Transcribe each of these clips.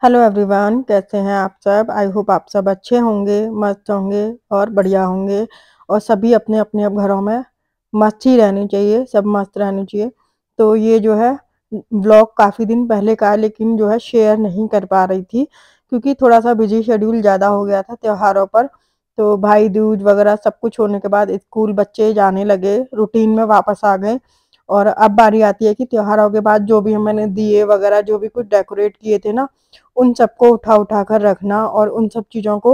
Hello everyone, कैसे हैं आप सब। आई होप आप सब अच्छे होंगे, मस्त होंगे और बढ़िया होंगे। और सभी अपने अपने अब घरों में मस्त ही रहनी चाहिए, सब मस्त रहनी चाहिए। तो ये जो है व्लॉग काफ़ी दिन पहले का है, लेकिन जो है शेयर नहीं कर पा रही थी क्योंकि थोड़ा सा बिजी शेड्यूल ज़्यादा हो गया था त्योहारों पर। तो भाई दूज वगैरह सब कुछ होने के बाद स्कूल बच्चे जाने लगे, रूटीन में वापस आ गए। और अब बारी आती है कि त्योहारों के बाद जो भी मैंने दिए वगैरह जो भी कुछ डेकोरेट किए थे ना, उन सबको उठा कर रखना और उन सब चीज़ों को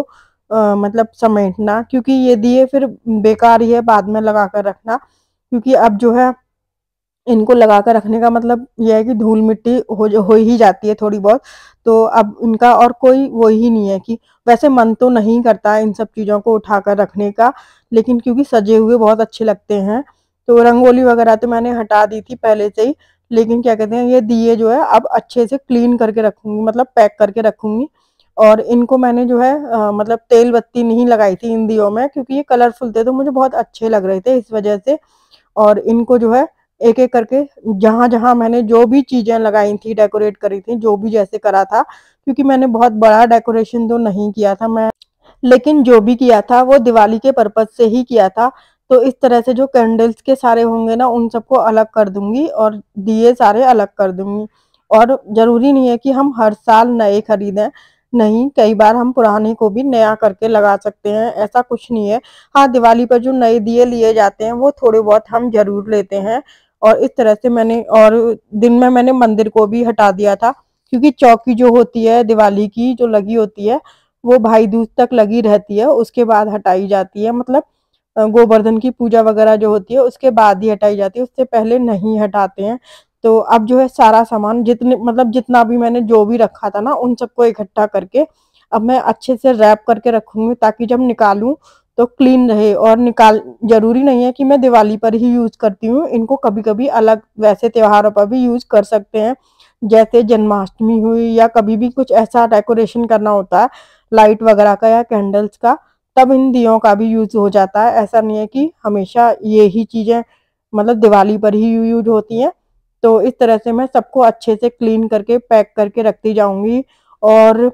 मतलब समेटना, क्योंकि ये दिए फिर बेकार ही है बाद में लगा कर रखना। क्योंकि अब जो है इनको लगा कर रखने का मतलब ये है कि धूल मिट्टी हो ही जाती है थोड़ी बहुत। तो अब इनका और कोई वो ही नहीं है कि वैसे मन तो नहीं करता इन सब चीज़ों को उठा कर रखने का, लेकिन क्योंकि सजे हुए बहुत अच्छे लगते हैं। तो रंगोली वगैरह तो मैंने हटा दी थी पहले से ही, लेकिन क्या कहते हैं ये दिए जो है अब अच्छे से क्लीन करके रखूंगी, मतलब पैक करके रखूंगी। और इनको मैंने जो है मतलब तेल बत्ती नहीं लगाई थी इन दियों में, क्योंकि ये कलरफुल थे तो मुझे बहुत अच्छे लग रहे थे इस वजह से। और इनको जो है एक एक करके जहां जहां मैंने जो भी चीजें लगाई थी, डेकोरेट करी थी, जो भी जैसे करा था, क्योंकि मैंने बहुत बड़ा डेकोरेशन तो नहीं किया था मैं, लेकिन जो भी किया था वो दिवाली के पर्पज से ही किया था। तो इस तरह से जो कैंडल्स के सारे होंगे ना उन सबको अलग कर दूंगी और दिए सारे अलग कर दूंगी। और जरूरी नहीं है कि हम हर साल नए खरीदें, नहीं, कई बार हम पुराने को भी नया करके लगा सकते हैं, ऐसा कुछ नहीं है। हाँ, दिवाली पर जो नए दिए लिए जाते हैं वो थोड़े बहुत हम जरूर लेते हैं। और इस तरह से मैंने, और दिन में मैंने मंदिर को भी हटा दिया था, क्योंकि चौकी जो होती है दिवाली की जो लगी होती है वो भाई दूज तक लगी रहती है, उसके बाद हटाई जाती है। मतलब गोवर्धन की पूजा वगैरह जो होती है उसके बाद ही हटाई जाती है, उससे पहले नहीं हटाते हैं। तो अब जो है सारा सामान जितने मतलब जितना भी मैंने जो भी रखा था ना उन सबको इकट्ठा करके अब मैं अच्छे से रैप करके रखूंगी, ताकि जब निकालूं तो क्लीन रहे। और निकाल जरूरी नहीं है कि मैं दिवाली पर ही यूज करती हूँ इनको, कभी कभी अलग वैसे त्योहारों पर भी यूज कर सकते हैं। जैसे जन्माष्टमी हुई या कभी भी कुछ ऐसा डेकोरेशन करना होता है लाइट वगैरह का या कैंडल्स का, तब इन दियों का भी यूज हो जाता है। ऐसा नहीं है कि हमेशा ये ही चीजें मतलब दिवाली पर ही यूज होती हैं। तो इस तरह से मैं सबको अच्छे से क्लीन करके पैक करके रखती जाऊंगी। और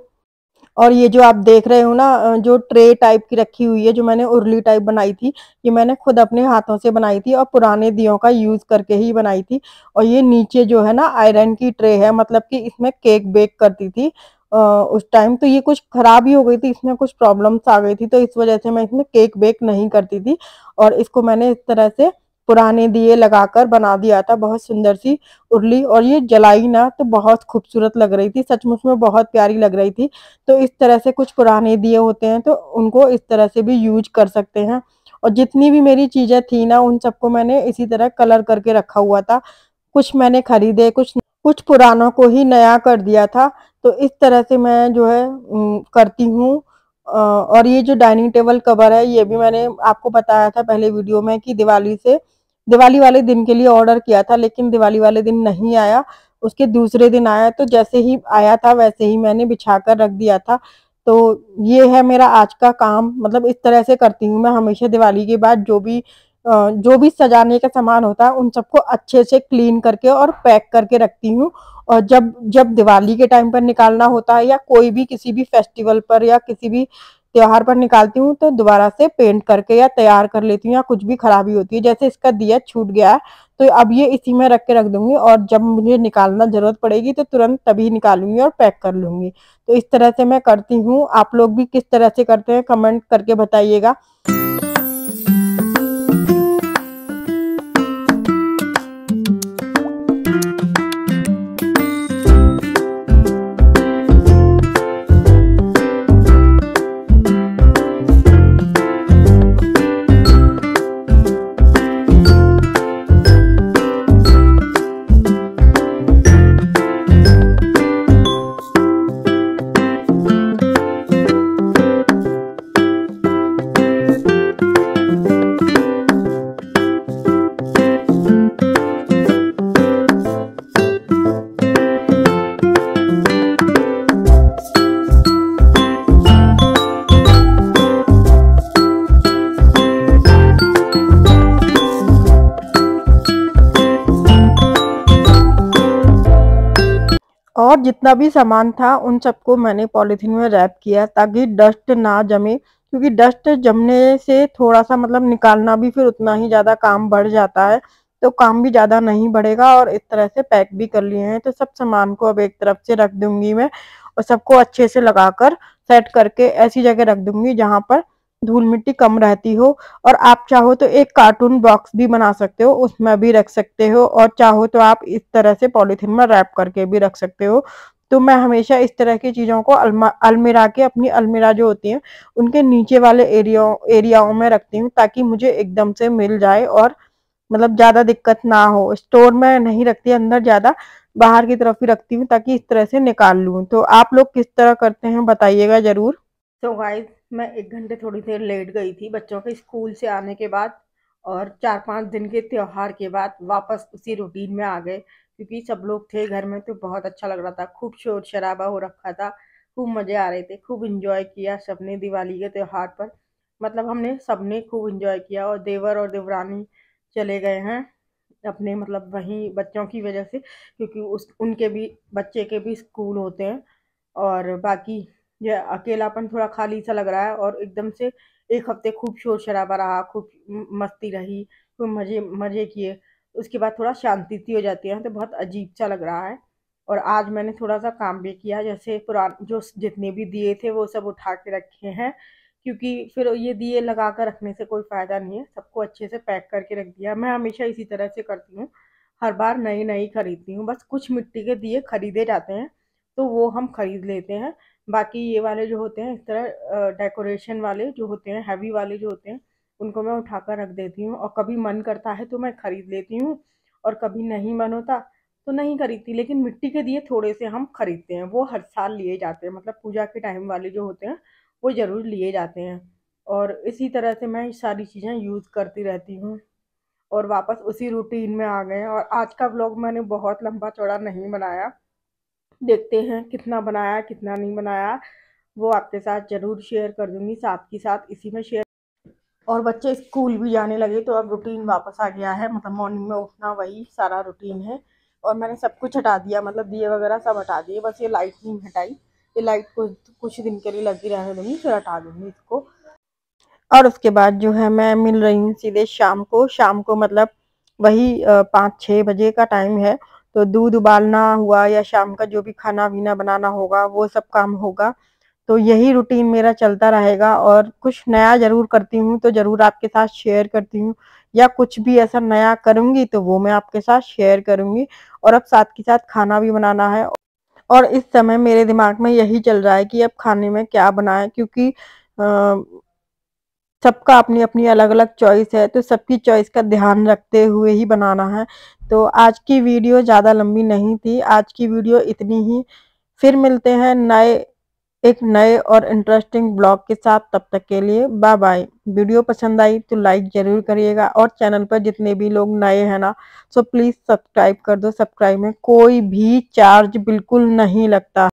और ये जो आप देख रहे हो ना, जो ट्रे टाइप की रखी हुई है, जो मैंने उर्ली टाइप बनाई थी, ये मैंने खुद अपने हाथों से बनाई थी और पुराने दियों का यूज करके ही बनाई थी। और ये नीचे जो है ना आयरन की ट्रे है, मतलब कि इसमें केक बेक करती थी उस टाइम। तो ये कुछ खराब ही हो गई थी, इसमें कुछ प्रॉब्लम्स आ गई थी, तो इस वजह से मैं इसमें केक बेक नहीं करती थी। और इसको मैंने इस तरह से पुराने दिए लगाकर बना दिया था, बहुत सुंदर सी उर्ली। और ये जलाई ना तो बहुत खूबसूरत लग रही थी, सचमुच में बहुत प्यारी लग रही थी। तो इस तरह से कुछ पुराने दिए होते हैं तो उनको इस तरह से भी यूज कर सकते हैं। और जितनी भी मेरी चीजें थी ना उन सबको मैंने इसी तरह कलर करके रखा हुआ था। कुछ मैंने खरीदे, कुछ पुरानों को ही नया कर दिया था। तो इस तरह से मैं जो है करती हूँ। और ये जो डाइनिंग टेबल कवर है ये भी मैंने आपको बताया था पहले वीडियो में कि दिवाली वाले दिन के लिए ऑर्डर किया था, लेकिन दिवाली वाले दिन नहीं आया, उसके दूसरे दिन आया। तो जैसे ही आया था वैसे ही मैंने बिछा कर रख दिया था। तो ये है मेरा आज का काम, मतलब इस तरह से करती हूँ मैं हमेशा दिवाली के बाद। जो भी सजाने का सामान होता है उन सबको अच्छे से क्लीन करके और पैक करके रखती हूँ। और जब जब दिवाली के टाइम पर निकालना होता है या कोई भी किसी भी फेस्टिवल पर या किसी भी त्योहार पर निकालती हूँ तो दोबारा से पेंट करके या तैयार कर लेती हूँ, या कुछ भी खराबी होती है, जैसे इसका दिया छूट गया है तो अब ये इसी में रख के रख दूंगी, और जब मुझे निकालना जरूरत पड़ेगी तो तुरंत तभी निकालूंगी और पैक कर लूंगी। तो इस तरह से मैं करती हूँ। आप लोग भी किस तरह से करते हैं कमेंट करके बताइएगा। और जितना भी सामान था उन सबको मैंने पॉलीथीन में रैप किया ताकि डस्ट ना जमे, क्योंकि डस्ट जमने से थोड़ा-सा मतलब निकालना भी फिर उतना ही ज़्यादा काम बढ़ जाता है, तो काम भी ज़्यादा नहीं बढ़ेगा। और इस तरह से पैक भी कर लिए हैं, तो सब सामान को अब एक तरफ से रख दूँगी मैं और सबको अच्छे से लगाकर सेट करके ऐसी जगह रख दूँगी जहाँ पर धूल-मिट्टी कम रहती हो। और आप चाहो तो एक कार्टून बॉक्स भी बना सकते हो, उसमें भी रख सकते हो, और चाहो तो आप इस तरह से पॉलीथीन में रैप करके भी रख सकते हो। तो मैं हमेशा इस तरह की चीज़ों को अलमीरा के, अपनी अलमीरा जो होती है उनके नीचे वाले एरियाओं में रखती हूँ, ताकि मुझे एकदम से मिल जाए और मतलब ज़्यादा दिक्कत ना हो। स्टोर में नहीं रखती अंदर ज़्यादा, बाहर की तरफ ही रखती हूँ ताकि इस तरह से निकाल लूँ। तो आप लोग किस तरह करते हैं बताइएगा ज़रूर। तो गाइस, मैं 1 घंटे थोड़ी देर लेट गई थी बच्चों के स्कूल से आने के बाद, और 4-5 दिन के त्योहार के बाद वापस उसी रूटीन में आ गए, क्योंकि सब लोग थे घर में तो बहुत अच्छा लग रहा था। खूब शोर-शराबा हो रखा था, खूब मज़े आ रहे थे, खूब एन्जॉय किया सबने दिवाली के त्योहार पर। मतलब हमने सबने खूब एन्जॉय किया, और देवर और देवरानी चले गए हैं अपने मतलब वहीं बच्चों की वजह से, क्योंकि उस उनके भी बच्चे के भी स्कूल होते हैं। और बाकी ये अकेलापन थोड़ा खाली सा लग रहा है, और एकदम से 1 हफ्ते खूब शोर-शराबा रहा, खूब मस्ती रही, खूब मज़े मज़े किए। उसके बाद थोड़ा शांति सी हो जाती है, तो बहुत अजीब-सा लग रहा है। और आज मैंने थोड़ा-सा काम भी किया, जैसे जो जितने भी दिए थे वो सब उठा के रखे हैं, क्योंकि फिर ये दिए लगा कर रखने से कोई फ़ायदा नहीं है। सबको अच्छे से पैक करके रख दिया। मैं हमेशा इसी तरह से करती हूँ, हर बार नई-नई खरीदती हूँ। बस कुछ मिट्टी के दिए खरीदे जाते हैं, तो वो हम खरीद लेते हैं। बाकी ये वाले जो होते हैं इस तरह डेकोरेशन वाले जो होते हैं, हेवी वाले जो होते हैं, उनको मैं उठाकर रख देती हूँ, और कभी मन करता है तो मैं खरीद लेती हूँ, और कभी नहीं मन होता तो नहीं खरीदती। लेकिन मिट्टी के दिए थोड़े से हम खरीदते हैं, वो हर साल लिए जाते हैं, मतलब पूजा के टाइम वाले जो होते हैं वो ज़रूर लिए जाते हैं। और इसी तरह से मैं सारी चीज़ें यूज़ करती रहती हूँ, और वापस उसी रूटीन में आ गए हैं। और आज का व्लॉग मैंने बहुत लंबा चौड़ा नहीं बनाया, देखते हैं कितना बनाया कितना नहीं बनाया, वो आपके साथ ज़रूर शेयर कर दूँगी, साथ ही साथ इसी में शेयर। और बच्चे स्कूल भी जाने लगे, तो अब रूटीन वापस आ गया है, मतलब मॉर्निंग में उठना वही सारा रूटीन है। और मैंने सब कुछ हटा दिया, मतलब दिए वगैरह सब हटा दिए, बस ये लाइट नहीं हटाई। ये लाइट कुछ दिन के लिए लगी रहने दूँगी, फिर हटा दूँगी इसको। और उसके बाद जो है मैं मिल रही हूँ सीधे शाम को मतलब वही 5-6 बजे का टाइम है। तो दूध उबालना हुआ या शाम का जो भी खाना-पीना बनाना होगा वो सब काम होगा। तो यही रूटीन मेरा चलता रहेगा, और कुछ नया ज़रूर करती हूँ तो ज़रूर आपके साथ शेयर करती हूँ, या कुछ भी ऐसा नया करूँगी तो वो मैं आपके साथ शेयर करूँगी। और अब साथ के साथ खाना भी बनाना है, और इस समय मेरे दिमाग में यही चल रहा है कि अब खाने में क्या बनाएँ, क्योंकि अ, सबका अपनी-अपनी अलग-अलग चॉइस है, तो सबकी चॉइस का ध्यान रखते हुए ही बनाना है। तो आज की वीडियो ज़्यादा लंबी नहीं थी, आज की वीडियो इतनी ही। फिर मिलते हैं एक नए और इंटरेस्टिंग ब्लॉग के साथ, तब तक के लिए बाय बाय। वीडियो पसंद आई तो लाइक ज़रूर करिएगा, और चैनल पर जितने भी लोग नए हैं ना, सो प्लीज़ सब्सक्राइब कर दो। सब्सक्राइब में कोई भी चार्ज बिल्कुल नहीं लगता।